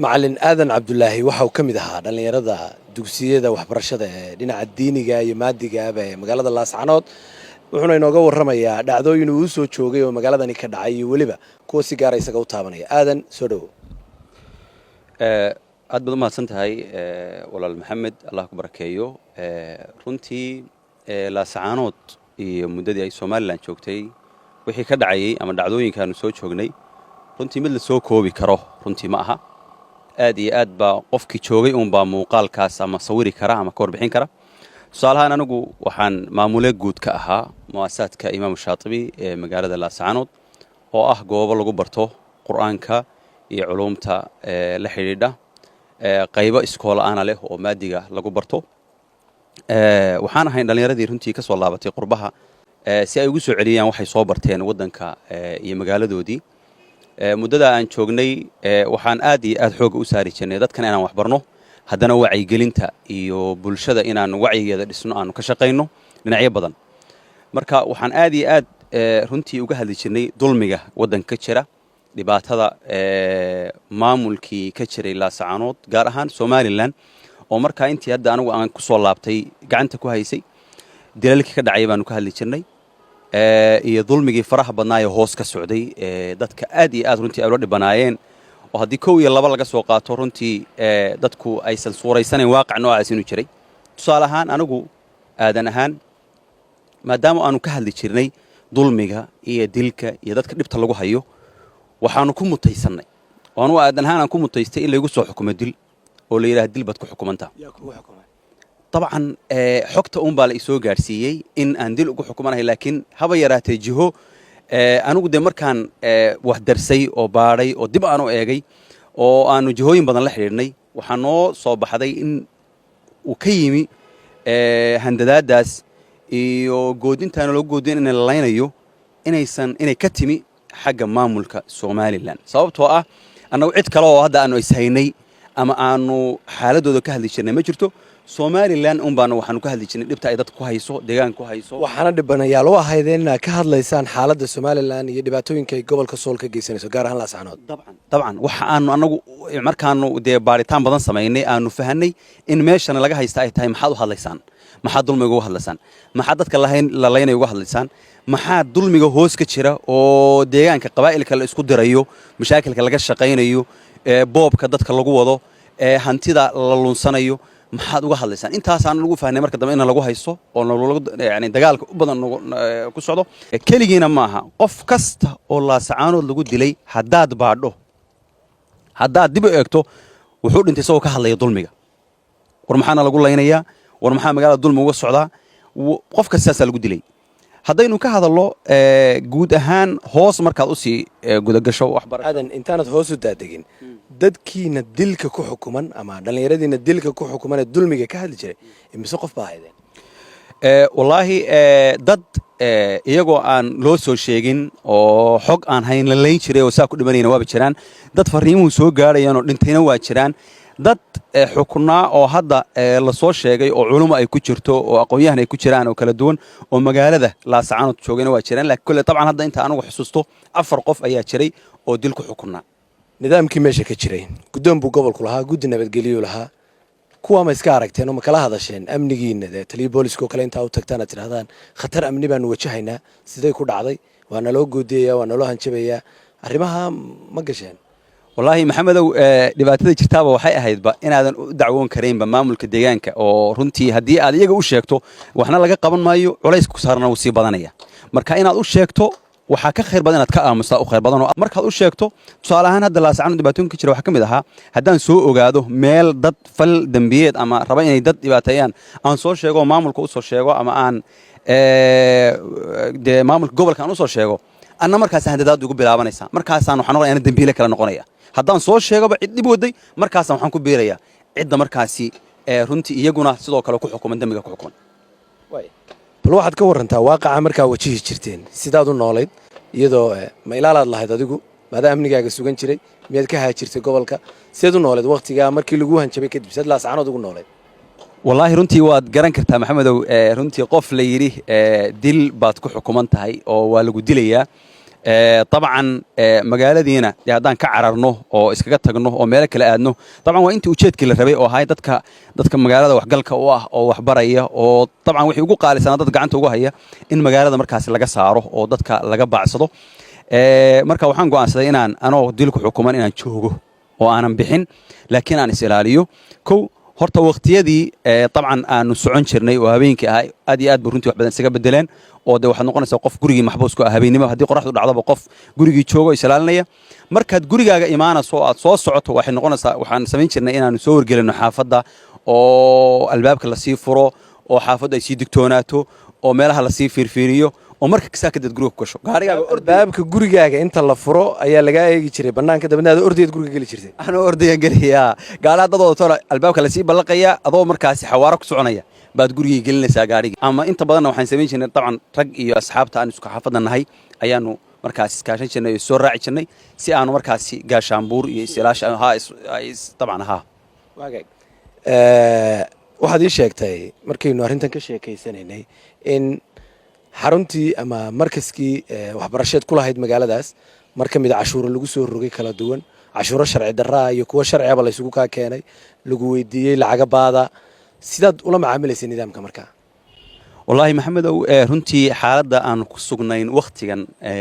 macallin aadan cabdulaahi waxa uu ka mid ahaa dhallinyarada dugsiyada waxbarashada ee dhinaca diiniga iyo maadigaaba ee magaalada laascanood wuxuuna inooga warramayaa dhacdooyin uu soo joogay oo magaaladani ka dhacay iyo weliba kuwa si gaara isaga u taabanaya. aadan soo dhowow. aad baad u mahadsan tahay walaal maxamed, allah ku barakeeyo. runtii laascanood iyo muddadii ay somalilan joogtay wixii ka dhacayay ama dhacdooyinkaanu soo joognay runtii mid la soo koobi karo runtii ma aha. aad iyo aad baa qofkii joogay uunbaa muuqaalkaas ama sawiri kara ama ka warbixin kara. tusaalahaan anigu waxaan maamule guud ka ahaa mu'asasaadka imaamu shaatibi ee magaalada laascanood oo ah goobo lagu barto qur'aanka iyo culuumta la xidhiidha qaybo iskoola'aana leh oo maadiga lagu barto. waxaan ahayn dhallinyaradii runtii ka soo laabatay qurbaha si ay ugu soo celiyaan waxay soo barteen waddanka iyo magaaladoodii. muddada aan joognay waxaan aad iyo aad xooga u saari jirnay dadkan inaan wax barno, haddana wacyigelinta iyo bulshada inaan wacyigeeda dhisno aanu ka shaqayno dhinacyo badan. marka waxaan aad iyo aad runtii uga hadli jirnay dulmiga waddanka ka jira, dhibaatada maamulkii ka jiray laascanood gaar ahaan somalilan oo markaa intii hadda anigu aan ku soo laabtay gacanta ku haysay. dilalkii ka dhacay baanu ka hadli jirnay iyo dulmigii faraha badnaayo hoos ka socday dadka aad iyo aad runtii ay ula dhibanaayeen oo haddii 1 iyo 2 laga soo qaato runtii dadku aysan suuraysanayn waaqac noocaas inuu jiray. tusaale ahaan anigu aadan ahaan maadaama aanu ka hadli jirnay dulmiga iyo dilka iyo dadka dhibta lagu hayo waxaanu ku mutaysannay oo anu aadan ahaan aan ku mutaystay in laygu soo xukumo dil oo la yidhaahdo dil baad ku xukumantaa. طبعا xogta uun baa la isoo gaarsiiyey in aan dil ugu xukumanahay, laakiin haba yaraatee jiho anigu dee markaan wax darsay oo baadhay oo dib aanu eegay oo aanu jihooyin badan la xidhiidhnay waxaa noo soo baxday in uu ka yimi handadaadaas iyo goodintaana loo goodin in la laynayo inay ka timi xagga maamulka somalilan. sababtoo ah annagu cid kale oo hadda aanu ishaynay ama aanu xaaladooda ka hadli jirnay ma jirto. somalilan un baana waxaanu ka hadli jirnay dhibta ay dadka ku hayso, deegaanka ku hayso. waxaana dhibanayaal u ahaydeen inaad ka hadlaysaan xaaladda somalilan iyo dhibaatooyinka ay gobolka sool ka geysanayso gaar ahaan laascanood. dabcan waxa aanu annagu markaanu dee baaritaan badan samaynay aanu fahanay in meeshana laga haysta ay tahay maxaad u hadlaysaan, maxaad dulmiga uga hadlaysaan, maxaad dadka la laynay uga hadlaysaan, maxaa dulmiga hoos ka jira oo deegaanka qabaa'ilka la isku dirayo, mashaakilka laga shaqaynayo, boobka dadka lagu wado, hantida la lunsanayo, maxaad uga hadlaysaan. intaasaan lagu fahnay marka dambe in lagu haysto oo yani dagaalka u badan ku socdo. keligiina maaha, qof kasta oo laascanood lagu dilay haddaad baadho, haddaad dib u eegto wuxuu dhintay isagoo ka hadlaya dulmiga. war maxaana lagu laynayaa, war maxaa magaalada dulmi uga socdaa, qof kastaasaa lagu dilay. haddaynu ka hadallo guud ahaan hoos markaad usii gudagasho aadan intaanad hoos u daadegin dadkiina dilka ku xukuman ama dhallinyaradiina dilka ku xukuman ee dulmiga ka hadli jiray imise qof baa ahaydeen? wallaahi dad iyagoo aan loo soo sheegin oo xog aan hayn la layn jiray oo saa ku dhimanayna waaba jiraan. dad fariimuhu soo gaadhayaan oo dhintayna waa jiraan. dad xukunaa oo hadda la soo sheegay oo culimo ay ku jirto oo aqoon-yahan ay ku jiraan oo kala duwan oo magaalada laascanood joogayna waa jiraan. laakiin kole dabcan hadda inta anigu xusuusto 4 qof ayaa jiray oo dil ku xukunaa. nidaamkii meesha ka jiray guddoon buu gobolku lahaa, guddi nabadgelyo lahaa. kuwa ma iska aragteen oo ma kala hadasheen amnigiina taliya booliska oo kale intaa u tagtaan aad tidhahdaan khatar amni baanu wajahaynaa, siday ku dhacday, waa naloo goodiyayaa, waa naloo hanjabayaa, arrimaha ma gasheen? wallaahi maxamedow dhibaatada jirtaaba waxay ahaydba inaadan u dacwoon karaynba maamulka deegaanka oo runtii haddii aad iyaga u sheegto waxna laga qaban maayo, culays ku saarna wuu sii badanaya. marka inaad u sheegto waxaa ka khayr badan inaad ka aamusaa u khayr badan oo markaad u sheegto. tusaale ahaan hadda laascanood dhibaatooyinka jira waxaa ka mid ahaa haddaan soo ogaado meel dad fal dembiyeed ama raba inay dad dhibaateeyaan aan soo sheego oo maamulka u soo sheego ama aan dee maamulka gobolka aan u soo sheego, anna markaas handadaad ugu bilaabanaysaa. markaasaan waxaan noqonayaa ana dembiile kala noqonaya. haddaan soo sheegoba cid dhib waday markaasaan waxaan ku biirayaa cidda markaasi runtii iyaguna sidoo kale ku xukuman dembiga ku xukuman. bal waxaad ka warantaa waaqaca markaa wajihi jirteen sidaad u noolayd iyadoo ma ilaalaad lahayd adigu maadaa amnigaaga sugan jiray, miyaad ka haajirtay gobolka, sidaad u noolayd waqtigaa markii lagu hanjabay kadib sidaad laascanood ugu noolayd? wallaahi runtii waad garan kartaa maxamedow runtii qof la yidhi dil baad ku xukuman tahay oo waa lagu dilayaa طبعا magaaladiina haddaan ka cararno oo iskaga tagno oo meel kale aadno طبعا waa intii ujeedkii la rabay oo ahay dadka magaalada waxgalka u ah oo wax baraya oo طبعا wixii ugu qaalisan dad gacanta ugu haya in magaalada markaas laga saaro oo dadka laga baacsado marka waxaan go'aansaday inaan anoo dilku xukuman inaan joogo oo aanan bixin laakiin aan is ilaaliyo kow horta waqtiyadii طبعا aanu socon jirnay oo habeenkii ahay aad iyo aad runtii wax badan isaga bedeleen oo de waxaad noqonaysaa qof gurigii maxbuus ku ah habeenimo haddii qoraxdu dhacdaba qof gurigii joogo islaalinaya markaad gurigaaga imaanayso aad soo socoto waxay noqonaysaa waxaan samayn jirnay inaanu soo wargelino xaafadda oo albaabka la sii furo oo xaafaddu ay sii digtoonaato oo meelaha la sii fiirfiiriyo oo marka kasaa kadib guriga ku gasho gaarigaaga albaabka gurigaaga inta la furo ayaa laga eegi jiray banaanka dabadna ordayd guriga gali jirtay ana ordaya galiya gaala dadooda tolo albaabka la sii balaqaya adoo markaasi xawaaro ku soconaya baad guriga gelinaysaa gaariga ama inta badan waxaan sameyn jirnay taban rag iyo asxaabta aan isku xaafadda nahay ayaanu markaas iskaashan jirnay soo raaci jirnay si aanu markaasi gaashaanbuur iyo islaash taban waagay waxaad ii sheegtay markaynu arrintan ka sheekaysanaynay in xaruntii ama markaskii waxbarasheed ku lahayd magaaladaas mar ka mid a cashuuro lagu soo rogay kala duwan cashuuro sharci darraa iyo kuwa sharciaba la isugu kaa keenay lagu weydiiyey lacaga baada sidaad ula macaamilaysay nidaamka markaa wallaahi maxamedow runtii xaaladda aan ku sugnayn wakhtigan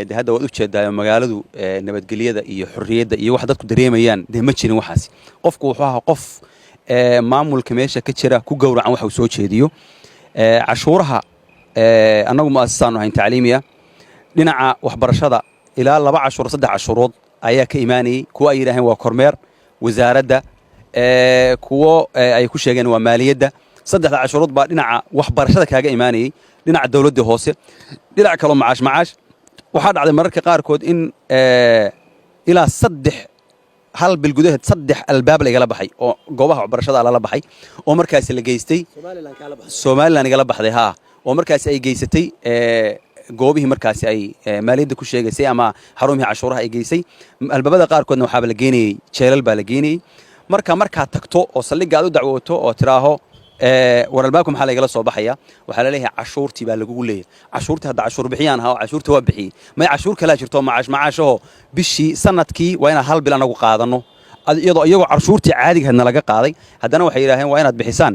de hadda waad u jeedaayo magaaladu nabadgelyada iyo xorriyadda iyo wax dadku dareemayaan dee ma jirin waxaasi qofku wuxuu ahaa qof maamulka meesha ka jira ku gowracan waxa uu soo jeediyo cashuuraha annagu mu'asasaanu ahayn tacliimiya dhinaca waxbarashada ilaa 2 cashuur 3 cashuurood ayaa ka imaanayay kuwa ay yidhaaheen waa kormeer wasaaradda kuwo ay ku sheegeen waa maaliyadda 3 cashuurood baa dhinaca waxbarashada kaaga imaanayay dhinaca dawladda hoose dhinaca kale macaash waxaa dhacday mararka qaarkood in ilaa 3 hal bil gudaheed 3 albaab lagala baxay oo goobaha waxbarashada lala baxay oo markaas la geystay Soomaaliland igala baxday oo markaas ay geysatay goobihii markaas ay maaliyadda ku sheegaysay ama xarumihii cashuuraha ay geysay albaabada qaarkoodna waxaa la geenayay jeelal baa la geenayay markaa tagto oo saldhigga aad u dacwooto oo tiraaho war albaabka maxaa laygala soo baxaya waxaa la leeyahay cashuurtii baa lagu leeyahay cashuurtii hadda cashuur bixiyaan oo cashuurta waa bixiyay may cashuur kala jirto macaashaho bishii sanadkii waa inaan hal bil anagu qaadano iyagoo cashuurtii caadiga hadna laga qaaday haddana waxay yidhaaheen waa inaad bixisaan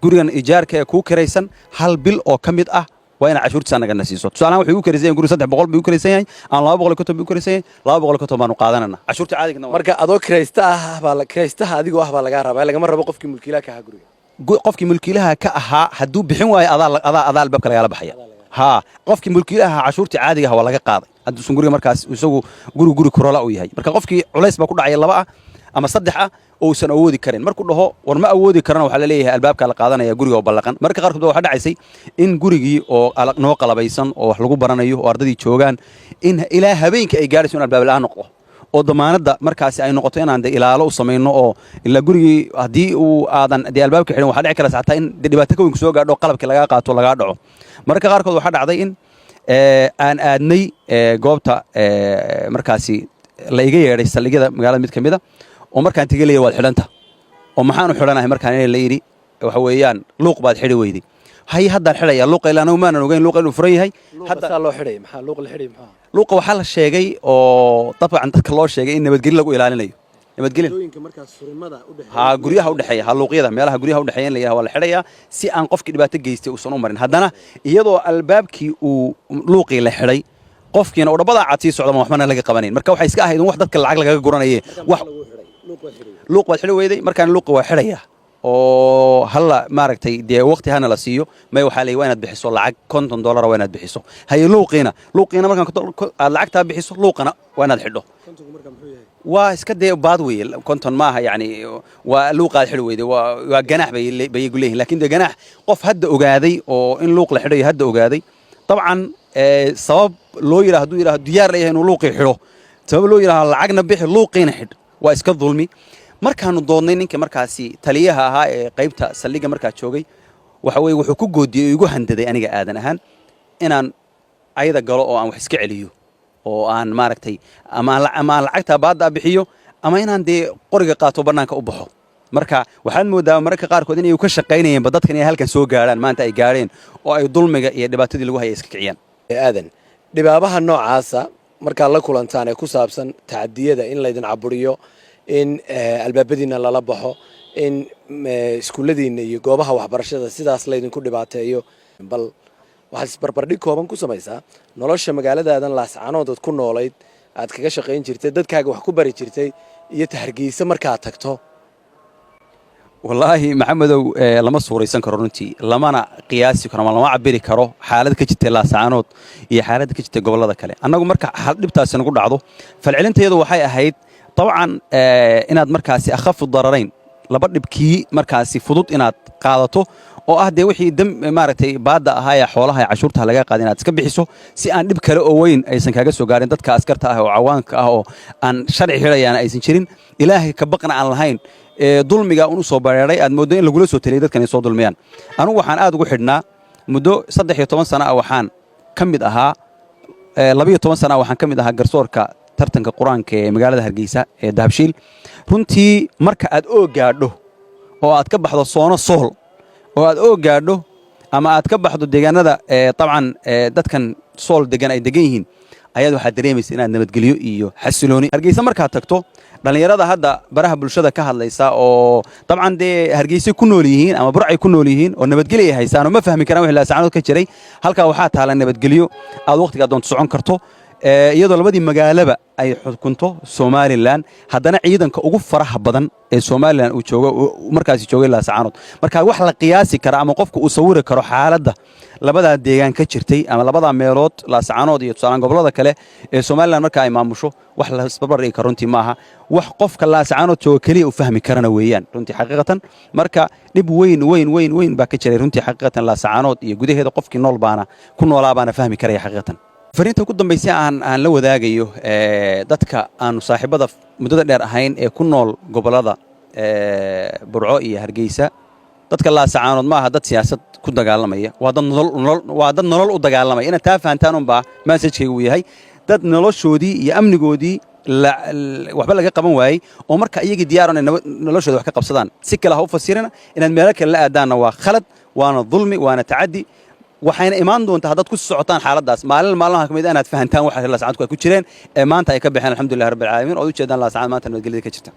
gurigan ijaarka ee kuu kiraysan hal bil oo ka mid ah waa inaad cashuurtiisa naga nasiiso tusaalahaan wuxuu u kiraysan guri 300 buu u kiraysan yahay aan 250 buu u kiraysan yahay 250 baanu qaadanana cashuurta caadiga marka adoo kiraystaha adigoo ah baa laga rabaa lagama rabo qofkii mulkiilaha ka ahaa guriga qofkii mulkiilaha ka ahaa hadduu bixin waayo adaa albaabka lagala baxaya qofkii mulkiilaha cashuurtii caadiga ah waa laga qaaday hadduusan guriga markaas isagu guri kurola u yahay marka qofkii culays baa ku dhacaya 2 ama 3 ah oo uusan awoodi karin markuu dhaho war ma awoodi karana waxaa la leeyahay albaabka la qaadanaya guriga oo ballaqan marka qaarkood waxaa dhacaysay in gurigii oo noo qalabaysan oo wax lagu baranayo oo ardadii joogaan in ilaa habeenkii ay gaarayso in albaab la'aan noqdo oo damaanadda markaasi ay noqoto inaan de ilaalo u samayno oo ilaa gurigii haddii uu aadan dee albaabka xidhin waxaa dhici karaysa xataa in dhibaato ka weyn ku soo gaadho qalabkii lagaa qaato lagaa dhaco marka qaarkood waxaa dhacday in aan aadnay goobta markaasi la iga yeedhay saldhigyada magaalada mid ka mid a oo markaan tegelaya waad xidhanta oo maxaanu xidhanahay markaan in la yidhi waxa weeyaan luuq baad xidhi weyday haddaan xidhaya luuqa ilaa anagu maanan ogeyn luuqa inuu furan yahay hadda loo xidhay maxaa luuq la xidhay maxaa luuqa waxaa la sheegay oo dabcan dadka loo sheegay in nabadgelyo lagu ilaalinayo guryaha u dhexeeya luuqyada meelaha guryaha u dhexeeya in la yidhaha waa la xidhayaa si aan qofkii dhibaato geystay uusan u marin haddana iyadoo albaabkii uu luuqii la xidhay qofkiina oo dhabbada cad sii socda ma waxbana laga qabanayn marka waxay iska ahayd wax dadka lacag lagaga guranaye luuq waad xidhi weyday markaan luuqa waa xidhayaa oo halla maaragtay dee waqti hana la siiyo may waxaa leeyahay waa inaad bixiso lacag $50 waa inaad bixiso haye luuqiina markaan aad lacagtaa bixiso luuqana waa inaad xidho waa iska dee baad weeye 50 maaha yani waa luuqaad xidhi weyday waa ganaax bay igu leeyihin laakiin dee ganaax qof hadda ogaaday oo in luuq la xidhayo hadda ogaaday dabcan sabab loo yidhaha hadduu yidhaha diyaar leeyahay inuu luuqii xidho sabab loo yidhaha lacagna bixi luuqiina xidh waa iska dulmi markaanu doodnay ninka markaasi taliyaha ahaa ee qaybta saldhigga markaa joogay waxa weeye wuxuu ku goodiyey oo igu handaday aniga aadan ahaan inaan ayada galo oo aan wax iska celiyo oo aan maaragtay ama aan lacagtaa baaddaa bixiyo ama inaan dee qoriga qaato bannaanka u baxo marka waxaad moodaa mararka qaarkood inay ka shaqaynayeenba dadkan inay halkan soo gaadhaan maanta ay gaadheen oo ay dulmiga iyo dhibaatadii lagu hayay iska kiciyaan aadan dhibaabaha noocaasa markaad la kulantaan ee ku saabsan tacadiyada in laydin caburiyo in albaabadiina lala baxo in iskuulladiina iyo goobaha waxbarashada sidaas laydinku dhibaateeyo bal waxaad isbarbardhig kooban ku samaysaa nolosha magaaladaadan laascaanood ku noolayd aad kaga shaqayn jirtay dadkaaga wax ku bari jirtay iyo Hargeysa markaad tagto wallaahi maxamedow lama suuraysan karo runtii lamana qiyaasi karo lama cabiri karo xaalad ka jirtay laascaanood iyo xaalad ka jirtay gobolada kale annagu marka dhibtaas nagu dhacdo falcelinteedu waxay ahayd طبعا inaad markaasi akhafu dararayn laba dhibkii markaasi fudud inaad qaadato oo ah de wixii maaragtay baada ahaa xoolaha cashuurta laga qaadin inaad iska bixiso si aan dhib kale oo weyn aysan kaga soo gaarin dadka askarta ah oo cawaanka ah oo aan sharci xirayaan aysan jirin ilaahay ka baqna aan lahayn dulmiga uu soo bareeray aad moodo in lagu soo taliyay dadkan ay soo dulmiyaan anigu waxaan aad ugu xidhnaa muddo 13 sano waxaan kamid ahaa 12 sano waxaan kamid ahaa garsoorka tartanka quraanka ee magaalada Hargeysa ee Dahabshiil runtii marka aad oo gaadho oo aad ka baxdo soono sool oo aad oo gaadho ama aad ka baxdo deegaanada طبعا dadkan sool degan ay degan yihiin ayaad waxa dareemaysaa inaad nabadgeliyo iyo xasilooni Hargeysa marka aad tagto dhalinyarada hadda baraha bulshada ka hadlaysa oo طبعا de Hargeysa ku nool yihiin ama burcay ku nool yihiin oo nabadgeliyo haysan oo ma fahmi karaan wixii laascaanood ka jiray halka waxa taala nabadgeliyo aad waqtiga doonto socon karto iyadoo labadii magaalaba ay xukunto Somaliland haddana ciidanka ugu faraha badan ee Somaliland uu joogo markaas joogay laascaanood marka wax la qiyaasi kara ama qofku uu sawiri karo xaaladda labada deegaan ka jirtay ama labada meelood laascaanood iyo tusaalaan gobolada kale ee Somaliland marka ay maamusho wax la isbarbar dhigi karo runtii maaha wax qofka laascaanood joogo kaliya u fahmi karana weeyaan runtii xaqiiqatan marka dhib weyn baa ka jiray runtii xaqiiqatan laascaanood iyo gudaheeda qofkii nool baana ku noolaa baana fahmi karaya xaqiiqatan fariinta ku dambeysay aan la wadaagayo dadka aan saaxiibada muddada dheer ahayn ee ku nool gobolada Burco iyo Hargeysa dadka laascaanood ma aha dad siyaasad ku dagaalamaya waa dad nolol u dagaalamaya ina taa fahantaan baa message-kaygu uu yahay dad noloshoodii iyo amnigoodii waxba laga qaban waayay oo marka iyaga diyaar ah noloshooda wax ka qabsadaan si kale ha u fasirina inaad meel kale la aadaana waa khalad waana dulmi waana taadi waxayna imaan doontaa dad ku socotaan xaaladaas maalmaha kamid ah inaad fahantaan waxa laascaanood ku jireen ee maanta ay ka baxeen alxamdulillaah rabbil caalamiin oo u jeedaan laascaanood maanta nabadgelyada ka jirta